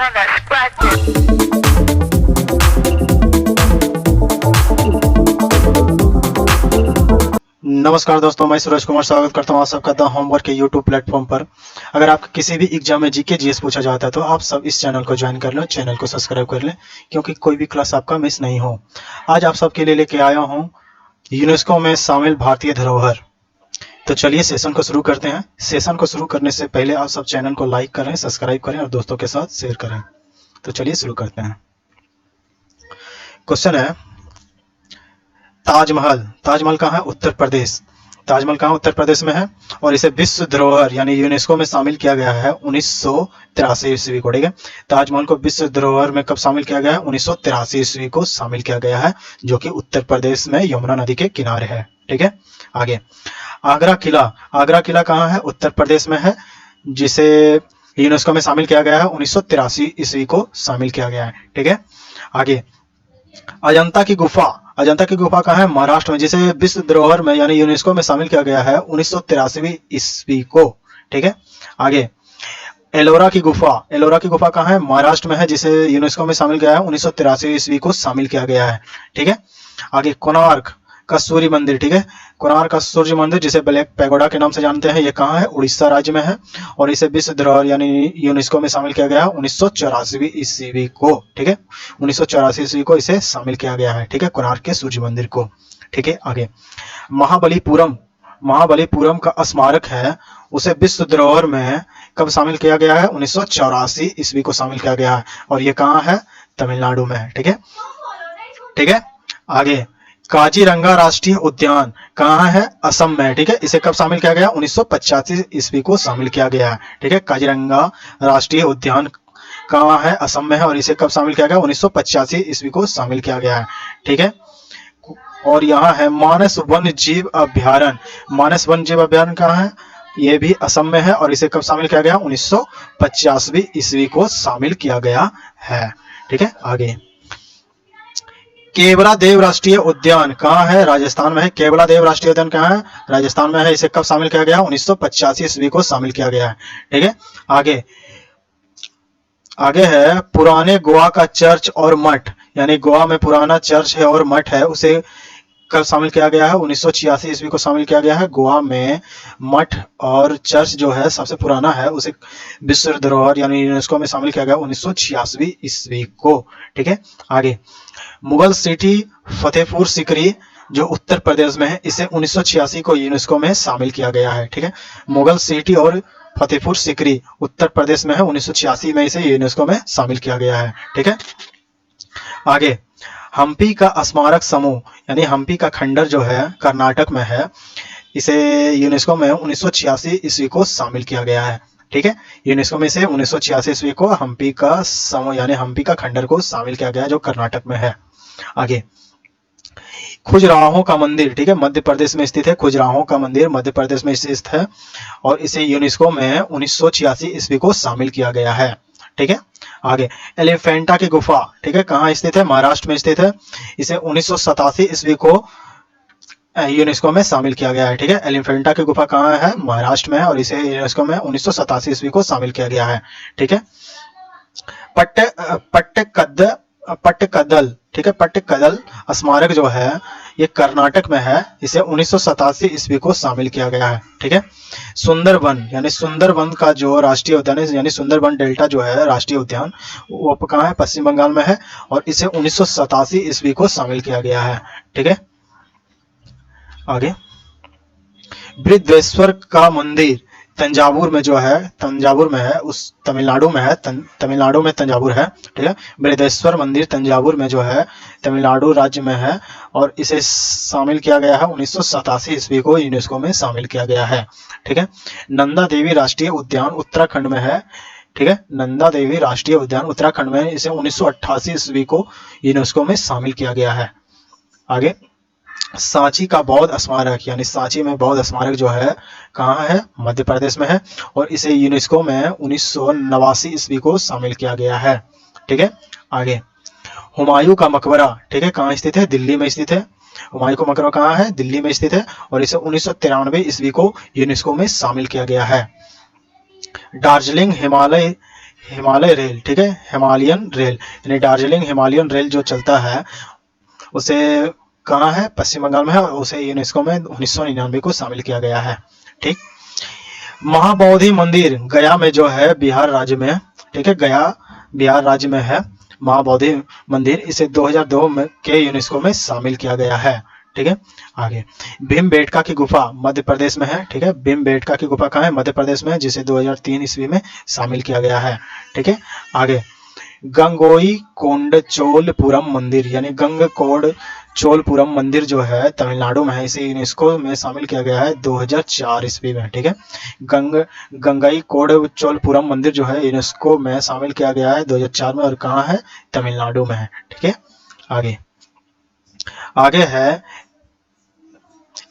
wanna scratch it. नमस्कार दोस्तों, मैं सूरज कुमार स्वागत करता हूं आप सबका द होमवर्क के यूट्यूब प्लेटफॉर्म पर। अगर आपका किसी भी एग्जाम में जीके जीएस पूछा जाता है तो आप सब इस चैनल को ज्वाइन कर लें, चैनल को सब्सक्राइब कर लें, क्योंकि कोई भी क्लास आपका मिस नहीं हो। आज आप सबके लिए लेके आया हूं यूनेस्को में शामिल भारतीय धरोहर। तो चलिए सेशन को शुरू करते हैं। सेशन को शुरू करने से पहले आप सब चैनल को लाइक करें, सब्सक्राइब करें और दोस्तों के साथ शेयर करें। तो चलिए शुरू करते हैं। क्वेश्चन है, ताजमहल। ताजमहल कहाँ है? उत्तर प्रदेश। ताजमहल कहाँ उत्तर प्रदेश में है और इसे विश्व धरोहर यानी यूनेस्को में शामिल किया गया है 1983 ईस्वी को। ठीक है, ताजमहल को विश्व धरोहर में कब शामिल किया गया है? 1983 ईस्वी को शामिल किया गया है, जो कि उत्तर प्रदेश में यमुना नदी के किनारे है। ठीक है, आगे आगरा किला। आगरा किला कहाँ है? उत्तर प्रदेश में है, जिसे यूनेस्को में शामिल किया गया है 1983 ईस्वी को शामिल किया गया है। ठीक है, आगे अजंता की गुफा। अजंता की गुफा कहाँ है? महाराष्ट्र में, जिसे विश्व धरोहर में यानी यूनेस्को में शामिल किया गया है 1983 ईस्वी को। ठीक है, आगे एलोरा की गुफा। एलोरा की गुफा कहाँ है? महाराष्ट्र में है, जिसे यूनेस्को में शामिल किया है 1983 ईस्वी को शामिल किया गया है। ठीक है, आगे कोणार्क का सूर्य मंदिर। ठीक है, कोणार्क का सूर्य मंदिर, जिसे ब्लैक पैगोडा के नाम से जानते हैं, ये कहाँ है? उड़ीसा राज्य में है और इसे विश्व धरोहर यानी यूनेस्को में शामिल किया गया है 1984 ईस्वी को। ठीक है, 1984 ईस्वी को इसे शामिल किया गया है। ठीक है, कोणार्क के सूर्य मंदिर को। ठीक है, आगे महाबलीपुरम। महाबलीपुरम का स्मारक है, उसे विश्व धरोहर में कब शामिल किया गया है? 1984 ईस्वी को शामिल किया गया है और ये कहाँ है? तमिलनाडु में है। ठीक है, ठीक है, आगे काजीरंगा राष्ट्रीय उद्यान कहाँ है? असम में। ठीक है, इसे कब शामिल किया गया? 1985 ईस्वी को शामिल किया गया है। ठीक है, काजीरंगा राष्ट्रीय उद्यान कहाँ है? असम में है और इसे कब शामिल किया गया? 1985 ईस्वी को शामिल किया गया है। ठीक है, और यहाँ है मानस वन्य जीव अभ्यारण्य। मानस वन्य जीव अभ्यारण्य कहाँ है? ये भी असम में है और इसे कब शामिल किया गया? 1985 ईस्वी को शामिल किया गया है। ठीक है, आगे केवलादेव राष्ट्रीय उद्यान कहाँ है? राजस्थान में है। केवलादेव राष्ट्रीय उद्यान कहाँ है? राजस्थान में है। इसे कब शामिल किया गया? 1985 ईस्वी को शामिल किया गया है। ठीक है, आगे आगे है पुराने गोवा का चर्च और मठ, यानी गोवा में पुराना चर्च है और मठ है, उसे कब शामिल किया गया है? 1986 ईस्वी को शामिल किया गया है। गोवा में मठ और चर्च जो है सबसे पुराना है, उसे विश्व धरोहर यानी यूनेस्को में शामिल किया गया 1986 ईस्वी को। ठीक है, आगे मुगल सिटी फतेहपुर सीकरी जो उत्तर प्रदेश में है, इसे 1986 को यूनेस्को में शामिल किया गया है। ठीक है, मुगल सिटी और फतेहपुर सीकरी उत्तर प्रदेश में है, 1986 में इसे यूनेस्को में शामिल किया गया है। ठीक है, आगे हम्पी का स्मारक समूह यानी हम्पी का खंडर जो है कर्नाटक में है, इसे यूनेस्को में 1986 ईस्वी को शामिल किया गया है। ठीक है, यूनेस्को में से 1986 ईस्वी को हम्पी का समूह यानी हम्पी का खंडर को शामिल किया गया है, जो कर्नाटक में है। आगे खुजराहो का मंदिर। ठीक है, मध्य प्रदेश में स्थित है। खुजराहो का मंदिर मध्य प्रदेश में स्थित है और इसे यूनेस्को में 1986 ईस्वी को शामिल किया गया है। ठीक है, आगे एलिफेंटा की गुफा। ठीक है, कहाँ स्थित है? महाराष्ट्र में स्थित है। इसे 1987 ईस्वी को यूनेस्को में शामिल किया गया है। ठीक है, एलिफेंटा की गुफा कहाँ है? महाराष्ट्र में है और इसे यूनेस्को में 1987 ईस्वी को शामिल किया गया है। ठीक है, पट्टकदल। ठीक है, पट्टकदल स्मारक जो है ये कर्नाटक में है, इसे 1987 ईस्वी को शामिल किया गया है। ठीक है, सुंदरबन यानी सुंदरबन का जो राष्ट्रीय उद्यान है यानी सुंदरबन डेल्टा जो है राष्ट्रीय उद्यान, वो कहाँ है? पश्चिम बंगाल में है और इसे 1987 ईस्वी को शामिल किया गया है। ठीक है, आगे बृहदेश्वर का मंदिर तंजावुर में जो है, तंजावुर में है, उस तमिलनाडु में है, तमिलनाडु में तंजावुर है। ठीक है, बृहदेश्वर मंदिर तंजावुर में जो है तमिलनाडु राज्य में है और इसे शामिल किया गया है 1987 ईस्वी को यूनेस्को में शामिल किया गया है। ठीक है, नंदा देवी राष्ट्रीय उद्यान उत्तराखंड में है। ठीक है, नंदा देवी राष्ट्रीय उद्यान उत्तराखंड में, इसे 1988 ईस्वी को यूनेस्को में शामिल किया गया है। आगे सांची का बौद्ध स्मारक यानी सांची में बौद्ध स्मारक जो है कहाँ है? मध्य प्रदेश में है और इसे यूनेस्को में 1989 ईस्वी को शामिल किया गया है। ठीक है, आगे हुमायूं का मकबरा। ठीक है, कहाँ स्थित है? दिल्ली में स्थित है। हुमायूं का मकबरा कहाँ है? दिल्ली में स्थित है और इसे 1993 ईस्वी को यूनेस्को में शामिल किया गया है। दार्जिलिंग हिमालय रेल, ठीक है, हिमालयन रेल यानी दार्जिलिंग हिमालयन रेल जो चलता है उसे कहाँ है, पश्चिम बंगाल में है, और उसे यूनेस्को में 1999 को शामिल किया गया है। ठीक। महाबोधि मंदिर गया में जो है बिहार राज्य में, ठीक है, गया बिहार राज्य में है महाबोधि मंदिर, इसे 2002 में के यूनेस्को में शामिल किया गया है। ठीक है। आगे भीमबेटका की गुफा मध्य प्रदेश में है, ठीक है, भीमबेटका की गुफा कहाँ है, मध्य प्रदेश में है, जिसे 2003 ईस्वी में शामिल किया गया है। ठीक है। आगे गंगोई कोंडचोलपुरम मंदिर यानी गंगकोड चोलपुरम मंदिर जो है तमिलनाडु में है, इसे यूनेस्को में शामिल किया गया है 2004 ईस्वी में। ठीक है। गंगई कोड चोलपुरम मंदिर जो है यूनेस्को में शामिल किया गया है 2004 में, और कहाँ है, तमिलनाडु में है। ठीक है। आगे आगे है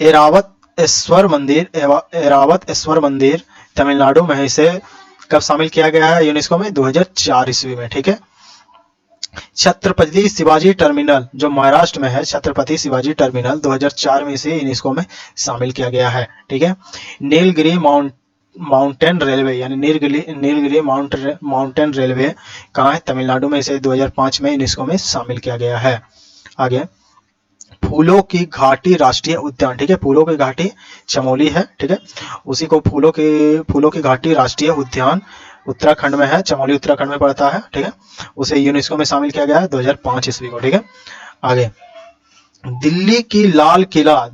एरावतेश्वर मंदिर, एरावतेश्वर मंदिर तमिलनाडु में है, इसे कब शामिल किया गया है यूनेस्को में, 2004 ईस्वी में। ठीक है। छत्रपति शिवाजी टर्मिनल जो महाराष्ट्र में है, छत्रपति शिवाजी टर्मिनल 2004 में इसे यूनेस्को में शामिल किया गया है। ठीक है। नीलगिरी माउंटेन रेलवे यानी नीलगिरी माउंटेन रेलवे कहाँ है, तमिलनाडु में, इसे 2005 में यूनेस्को में शामिल किया गया है। आगे फूलों की घाटी राष्ट्रीय उद्यान, ठीक है, फूलों की घाटी चमोली है, ठीक है, उसी को फूलों की घाटी राष्ट्रीय उद्यान उत्तराखंड में है, चमोली उत्तराखंड में पड़ता है। ठीक है। उसे यूनेस्को में शामिल किया गया है 2005 ईस्वी को। ठीक है। आगे दिल्ली की लाल किला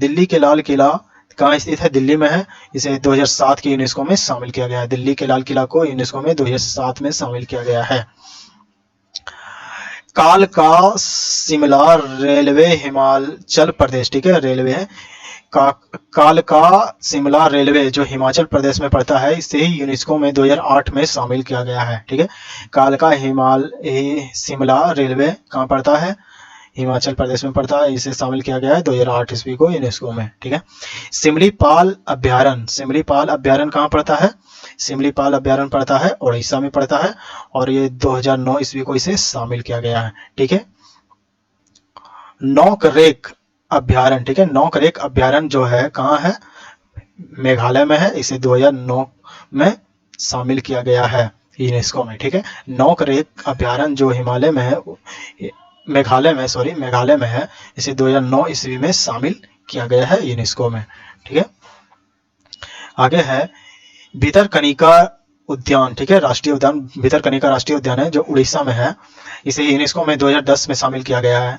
कहाँ स्थित है, दिल्ली में है, इसे 2007 के यूनेस्को में शामिल किया गया है। दिल्ली के लाल किला को यूनेस्को में 2007 में शामिल किया गया है। कालका शिमला रेलवे हिमाचल प्रदेश, ठीक है, रेलवे है, कालका शिमला रेलवे जो हिमाचल प्रदेश में पड़ता है, इसे ही यूनेस्को में 2008 में शामिल किया गया है। ठीक है। कालका शिमला रेलवे कहाँ पड़ता है, हिमाचल प्रदेश में पड़ता है, इसे शामिल किया गया है 2008 ईस्वी को यूनेस्को में। ठीक है। सिमलीपाल अभ्यारण्य कहाँ पड़ता है, सिमलीपाल अभ्यारण्य पड़ता है उड़ीसा में पड़ता है, और ये 2009 ईस्वी को इसे शामिल किया गया है। ठीक है। नौकरेक अभ्यारण्य, ठीक है, नौकरेक अभ्यारण्य जो है कहाँ है, मेघालय में है, इसे 2009 में शामिल किया गया है यूनेस्को में। ठीक है। नौकरेक अभ्यारण्य जो मेघालय में है, इसे 2009 ईस्वी में शामिल किया गया है यूनेस्को में। ठीक है। आगे है भितरकनिका उद्यान, ठीक है, राष्ट्रीय उद्यान भितरकनिका राष्ट्रीय उद्यान है जो उड़ीसा में है, इसे यूनेस्को में 2010 में शामिल किया गया है।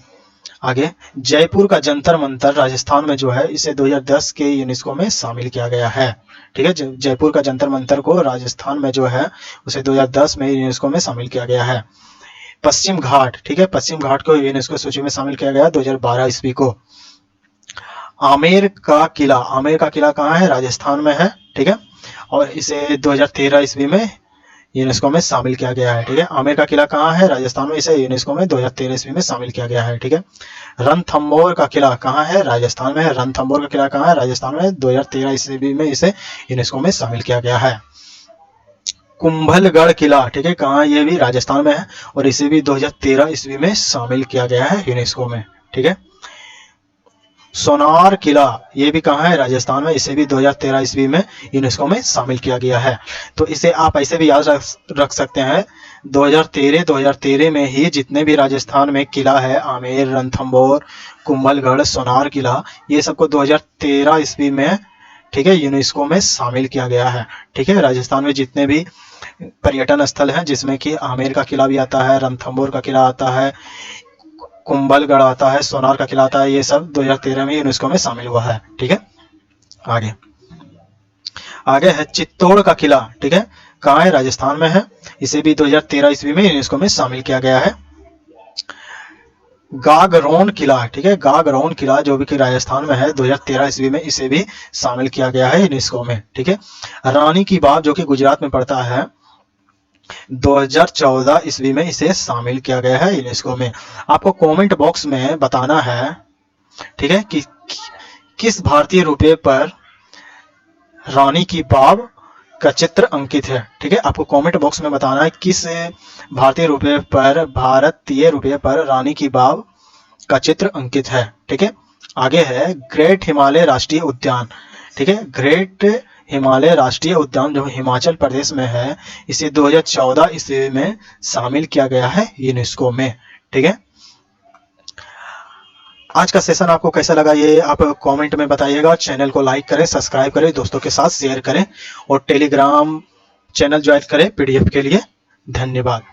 आगे जयपुर का जंतर मंतर राजस्थान में जो है, इसे 2010 के यूनेस्को में शामिल किया गया है। ठीक है। जयपुर का जंतर मंतर को राजस्थान में जो है उसे 2010 में यूनेस्को में शामिल किया गया है। पश्चिम घाट, ठीक है, पश्चिम घाट को यूनेस्को सूची में शामिल किया गया 2012 ईस्वी को। आमेर का किला कहाँ है, राजस्थान में है। ठीक है। और इसे 2013 ईस्वी में यूनेस्को में शामिल किया गया है। ठीक है। आमेर का किला कहाँ है, राजस्थान में, इसे यूनेस्को में 2013 ईस्वी में शामिल किया गया है। ठीक है। रणथंभौर का किला कहाँ है, राजस्थान में है, रणथंभौर का किला कहाँ है, राजस्थान में, 2013 ईस्वी में इसे यूनेस्को में शामिल किया गया है। कुंभलगढ़ किला, ठीक है, कहाँ, ये भी राजस्थान में है, और इसे भी 2013 ईस्वी में शामिल किया गया है यूनेस्को में। ठीक है। सोनार किला, ये भी कहाँ है, राजस्थान में, इसे भी 2013 ईस्वी में यूनेस्को में शामिल किया गया है। तो इसे आप ऐसे भी याद रख सकते हैं, 2013 में ही जितने भी राजस्थान में किला है, आमेर, रणथंभौर, कुंभलगढ़, सोनार किला, ये सबको 2013 ईस्वी में, ठीक है, यूनेस्को में शामिल किया गया है। ठीक है। राजस्थान में जितने भी पर्यटन स्थल हैं, जिसमें कि आमेर का किला भी आता है, रणथंभौर का किला आता है, कुंभलगढ़ आता है, सोनार का किला आता है, ये सब 2013 में यूनेस्को में शामिल हुआ है। ठीक है। आगे है चित्तौड़ का किला, ठीक है, कहाँ है, राजस्थान में है, इसे भी 2013 ईस्वी में यूनेस्को में शामिल किया गया है। गागरोन किला, ठीक है, गागरोन किला जो भी कि राजस्थान में है, 2013 ईस्वी में इसे भी शामिल किया गया है यूनेस्को में। ठीक है। रानी की बाव जो कि गुजरात में पड़ता है, 2014 ईस्वी में इसे शामिल किया गया है यूनेस्को में। आपको कमेंट बॉक्स में बताना है, ठीक है, कि किस भारतीय रुपये पर रानी की बाव का चित्र अंकित है। ठीक है। आपको कमेंट बॉक्स में बताना है किस भारतीय रुपये पर रानी की बाव का चित्र अंकित है। ठीक है। आगे है ग्रेट हिमालय राष्ट्रीय उद्यान, ठीक है, ग्रेट हिमालय राष्ट्रीय उद्यान जो हिमाचल प्रदेश में है, इसे 2014 ईस्वी में शामिल किया गया है यूनेस्को में। ठीक है, आज का सेशन आपको कैसा लगा ये आप कमेंट में बताइएगा। चैनल को लाइक करें, सब्सक्राइब करें, दोस्तों के साथ शेयर करें और टेलीग्राम चैनल ज्वाइन करें पीडीएफ के लिए। धन्यवाद।